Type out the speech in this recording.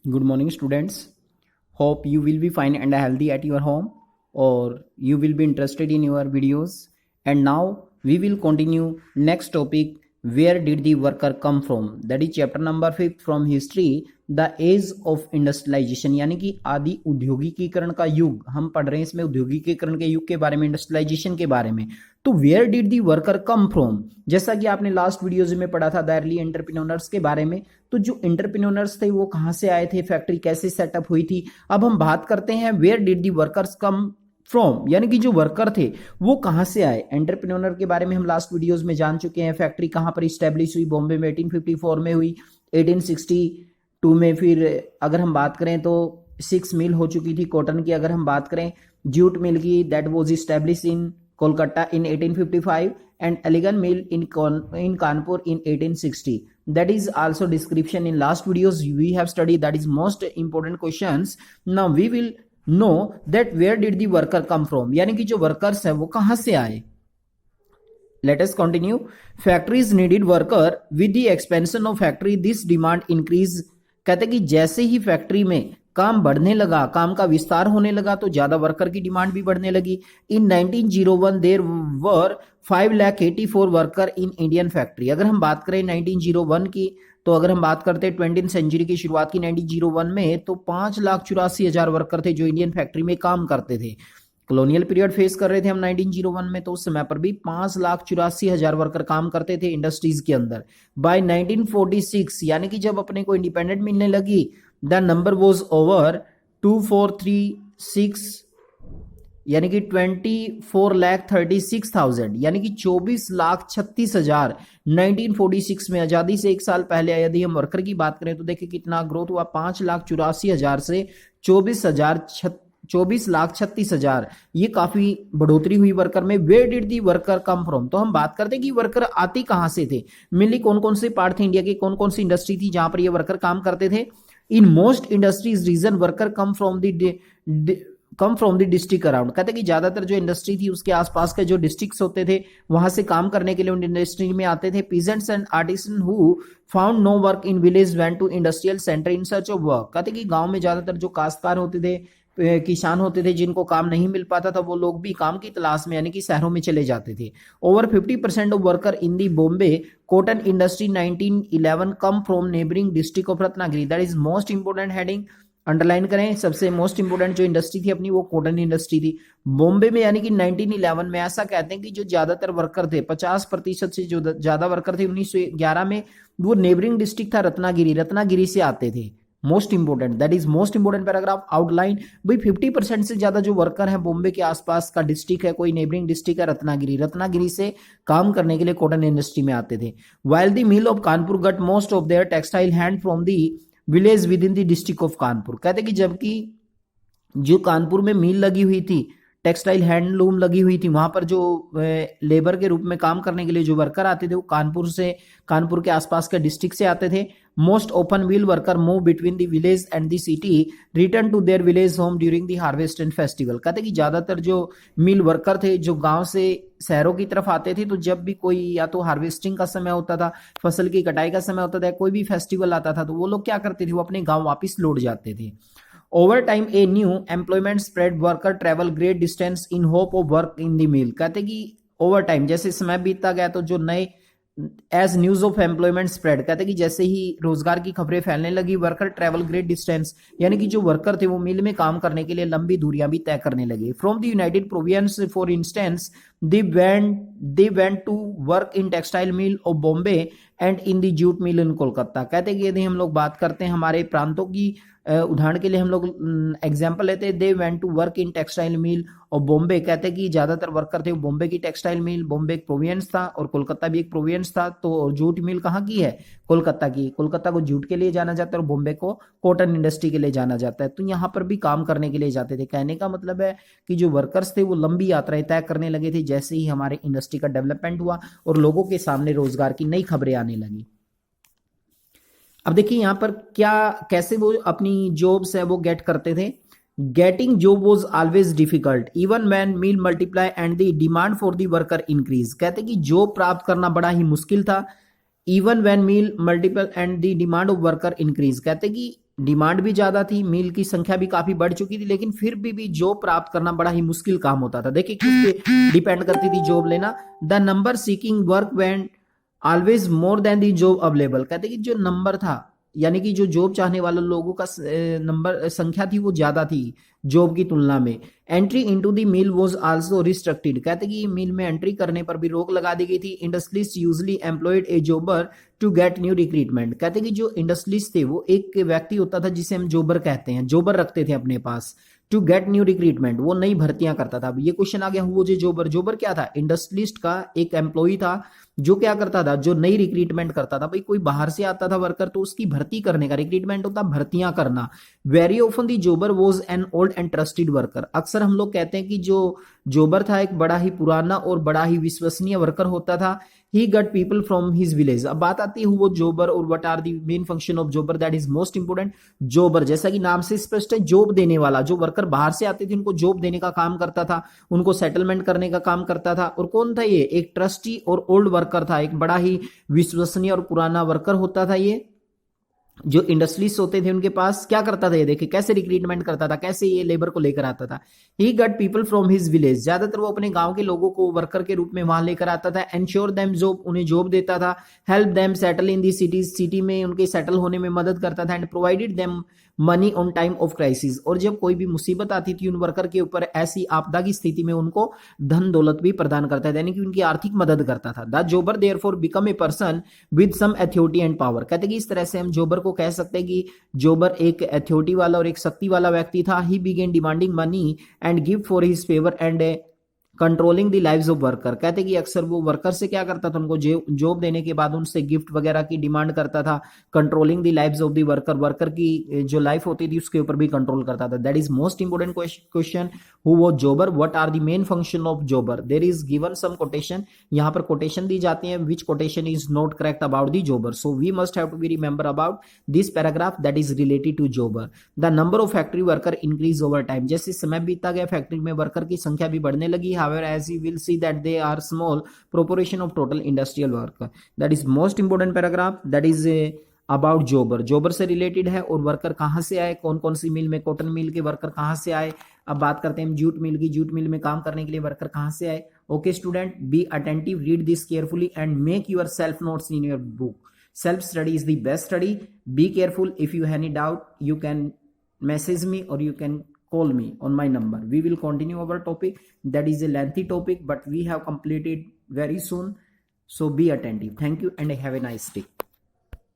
Good morning, students. Hope you will be fine and healthy at your home, or you will be interested in your videos. And now we will continue next topic. Where did the worker come from? That is chapter number 5 from history. The age of industrialisation, यानी कि आदि औद्योगिकीकरण का युग हम पढ़ रहे हैं। इसमें औद्योगिकीकरण के युग के बारे में, इंडस्ट्रियलाइजेशन के बारे में। तो where did the worker come from, जैसा कि आपने लास्ट वीडियोज में पढ़ा था द अर्ली एंटरप्रेन्योर्स के बारे में। तो जो एंटरप्रेन्योर्स थे वो कहां से आए थे, फैक्ट्री कैसे सेटअप हुई थी। अब हम बात करते हैं where did the workers come from, यानी कि जो वर्कर थे वो कहां से आए। एंटरप्रेन्योर के बारे में हम लास्ट वीडियोस में जान चुके हैं। फैक्ट्री कहां पर स्टैब्लिश हुई, बॉम्बे में 1854 में हुई, 1862 में फिर अगर हम बात करें तो 6 मिल हो चुकी थी कॉटन की। अगर हम बात करें जूट मिल की, that was establish in Kolkata in 1855 and Elgin mill in Kanpur in 1860. That is also description in last videos we have studied. That is most important questions. Now we will know that where did the worker come from, यानी कि जो workers है वो कहां से आए। Let us continue. Factories needed worker with the expansion of factory. This demand increase. कहते कि जैसे ही फैक्ट्री में काम बढ़ने लगा, काम का विस्तार होने लगा, तो ज्यादा वर्कर की डिमांड भी बढ़ने लगी। इन 1901 देर वर 5,84,000 वर्कर इन इंडियन फैक्ट्री। अगर हम बात करें 1901 की, तो अगर हम बात करते हैं 20th सेंचुरी की शुरुआत की 1901 में, तो 5,84,000 वर्कर थे जो इंडियन फैक्ट्री में काम करते थे। कॉलोनियल पीरियड फेस कर रहे थे हम 1901 में, तो उस समय पर भी 5,84,000 वर्कर काम करते थे इंडस्ट्रीज के अंदर। बाय 1946, यानी कि जब अपने को इंडिपेंडेंट मिलने लगी, द नंबर वॉज ओवर 2436, यानी कि 24,36,000, यानी कि 24,36,000 1946 में। आजादी से एक साल पहले यदि हम वर्कर की बात करें तो देखिए कितना ग्रोथ हुआ, 5,84,000 से 24,36,000, ये काफी बढ़ोतरी हुई वर्कर में। Where did the worker come from, तो हम बात करते हैं कि वर्कर आते कहां से थे। मेनली कौन कौन से पार्ट थे इंडिया के, कौन कौन सी इंडस्ट्री थी जहां पर ये वर्कर काम करते थे। In most industries region worker come from the district around. कहते कि ज्यादातर जो इंडस्ट्री थी उसके आसपास के जो डिस्ट्रिक्ट्स होते थे वहां से काम करने के लिए उन इंडस्ट्री में आते थे। Peasants and artisan who found no work in village went to industrial centre in search of work. कहते कि गांव में ज्यादातर जो काश्तकार होते थे, किसान होते थे, जिनको काम नहीं मिल पाता था, वो लोग भी काम की तलाश में यानी कि शहरों में चले जाते थे। Over 50% of worker in the Bombay cotton industry 1911 come from neighbouring district of Ratnagiri. That is most important heading, underline करें। सबसे मोस्ट इंपोर्टेंट जो इंडस्ट्री थी अपनी वो कॉटन इंडस्ट्री थी बॉम्बे में, यानी कि 1911 में। ऐसा कहते हैं कि जो ज्यादातर वर्कर थे, 50% से जो ज्यादा वर्कर थे 1911 में, वो नेबरिंग डिस्ट्रिक्ट था रत्नागिरी से आते थे। Most important, that is most important paragraph outline. भाई 50% से ज्यादा जो वर्कर है बॉम्बे के आसपास का डिस्ट्रिक्ट है, कोई नेबरिंग डिस्ट्रिक्ट है रत्नागिरी से काम करने के लिए कॉटन इंडस्ट्री में आते थे। While the mill of Kanpur got most of their textile hand from the village within the district of Kanpur. कहते कि जबकि जो कानपुर में मिल लगी हुई थी, टेक्सटाइल हैंडलूम लगी हुई थी, वहां पर जो लेबर के रूप में काम करने के लिए जो वर्कर आते थे वो कानपुर के आसपास के डिस्ट्रिक्ट से आते थे। Most open wheel worker move between the village and the city, return to their village home during the harvest and festival. कहते कि ज्यादातर जो मिल वर्कर थे जो गांव से शहरों की तरफ आते थे, तो जब भी कोई या तो हार्वेस्टिंग का समय होता था, फसल की कटाई का समय होता था, कोई भी फेस्टिवल आता था, तो वो लोग क्या करते थे, वो अपने गाँव वापिस लौट जाते थे। Over time a new employment spread, worker travel great distance in hope of work in the mill. कहते कि ओवर टाइम जैसे समय बीतता गया तो जो नए as news of employment spread, कहते कि जैसे ही रोजगार की खबरें फैलने लगी, वर्कर ट्रेवल ग्रेट डिस्टेंस, यानी कि जो वर्कर थे वो मिल में काम करने के लिए लंबी दूरियां भी तय करने लगे। From the United Provinces for instance they went to work in textile mill of Bombay and in the jute mill in Kolkata. कहते कि यदि हम लोग बात करते हैं हमारे प्रांतों की, उदाहरण के लिए हम लोग एग्जाम्पल लेते हैं, they went to work in textile mill our Bombay. कहते कि ज्यादातर वर्कर थे वो बॉम्बे की टेक्सटाइल मिल, बॉम्बे एक प्रोविंस था और कोलकाता भी एक प्रोविंस था। तो जूट मिल कहाँ की है, कोलकाता की। कोलकाता को जूट के लिए जाना जाता है और बॉम्बे को कॉटन इंडस्ट्री के लिए जाना जाता है। तो यहाँ पर भी काम करने के लिए जाते थे। कहने का मतलब है कि जो वर्कर्स थे वो लंबी यात्राएं तय करने लगे थे जैसे ही हमारे इंडस्ट्री का डेवलपमेंट हुआ और लोगों के सामने रोजगार की नई खबरें आने लगी। अब देखिए यहाँ पर क्या कैसे वो अपनी जॉब्स है वो गेट करते थे। Getting job was always difficult even when mill multiply and the demand for the worker increase. कहते कि जॉब प्राप्त करना बड़ा ही मुश्किल था, even when mill multiple and the demand of worker increase. कहते कि डिमांड भी ज्यादा थी, मील की संख्या भी काफी बढ़ चुकी थी, लेकिन फिर भी जॉब प्राप्त करना बड़ा ही मुश्किल काम होता था। देखिए किस पे डिपेंड करती थी जॉब लेना। The number seeking work went always more than the job available. कहते कि जो नंबर था, यानी कि जो जॉब चाहने वाले लोगों का नंबर संख्या थी वो ज्यादा थी जॉब की तुलना में। Entry into the mill was also restricted. कहते कि मिल में एंट्री करने पर भी रोक लगा दी गई थी। Industrialist usually employed a jobber to get new recruitment. कहते कि जो इंडस्ट्रियलिस्ट थे वो एक व्यक्ति होता था जिसे हम जॉबर कहते हैं, जॉबर रखते थे अपने पास। टू गेट न्यू रिक्रूटमेंट, वो नई भर्तियां करता था। अब ये क्वेश्चन आ गया, वो जो जॉबर, जॉबर क्या था? इंडस्ट्रियलिस्ट का एक एम्प्लॉय था जो क्या करता था, जो नई रिक्रूटमेंट करता था। भाई कोई बाहर से आता था वर्कर तो उसकी भर्ती करने का, रिक्रूटमेंट होता भर्तियां करना। Very often the जॉबर was an old and trusted worker. अक्सर हम लोग कहते हैं कि जो जॉबर था एक बड़ा ही पुराना और बड़ा ही विश्वसनीय वर्कर होता था। He got people from his village. अब बात आती है वो जॉबर और what are the main function of jobber, that is most important. Jobber जैसा कि नाम से स्पष्ट है, जॉब देने वाला। जो वर्कर बाहर से आते थे उनको जॉब देने का काम करता था, उनको सेटलमेंट करने का काम करता था। और कौन था ये? एक ट्रस्टी और ओल्ड वर्कर था, एक बड़ा ही विश्वसनीय और पुराना वर्कर होता था ये। जो इंडस्ट्रीज होते थे उनके पास क्या करता था ये, देखिए कैसे रिक्रूटमेंट करता था, कैसे ये लेबर को लेकर आता था। He got people from his village. ज्यादातर वो अपने गांव के लोगों को वर्कर के रूप में वहां लेकर आता था। एंश्योर देम जॉब, उन्हें जॉब देता था। Help them settle in the cities, city में उनके सेटल होने में मदद करता था। And provided them money on time of crisis. और जब कोई भी मुसीबत आती थी उन वर्कर के ऊपर, ऐसी आपदा की स्थिति में उनको धन दौलत भी प्रदान करता था, यानी कि उनकी आर्थिक मदद करता था। The jobber therefore become a person with some authority and power. कहते कि इस तरह से हम जॉबर को कह सकते हैं कि जॉबर एक अथॉरिटी वाला और एक शक्ति वाला व्यक्ति था। ही begin demanding money and gift for his favour and controlling the lives of worker. कहते कि अक्सर वो वर्कर से क्या करता था, उनको जॉब देने के बाद उनसे गिफ्ट वगैरह की डिमांड करता था। Controlling the lives of the worker, worker की जो लाइफ होती थी उसके ऊपर भी कंट्रोल करता था। That is most important question, who was jobber, what are the main function of jobber. There is given some quotation, यहाँ पर कोटेशन दी जाती है, which quotation is not correct about the jobber. So we must have to be remember about this paragraph that is related to jobber. The number of factory worker increase over time. जैसे समय बीतता गया factory में worker की संख्या भी बढ़ने लगी। However, as you will see that they are small proportion of total industrial work. That is most important paragraph. That is about जॉबर। जॉबर से रिलेटेड है। और वर्कर कहाँ से आए, कौन कौन सी मिल में, कॉटन मिल के वर्कर कहाँ से आए। अब बात करते हैं जूट मिल की, जूट मिल में काम करने के लिए वर्कर कहाँ से आए। Okay student, be attentive, read this carefully and make your self notes in your book. Self study is the best study. Be careful. If you have any doubt, you can message me or you can call me on my number. We will continue our topic. That is a lengthy topic, but we have completed very soon. So be attentive. Thank you and have a nice day.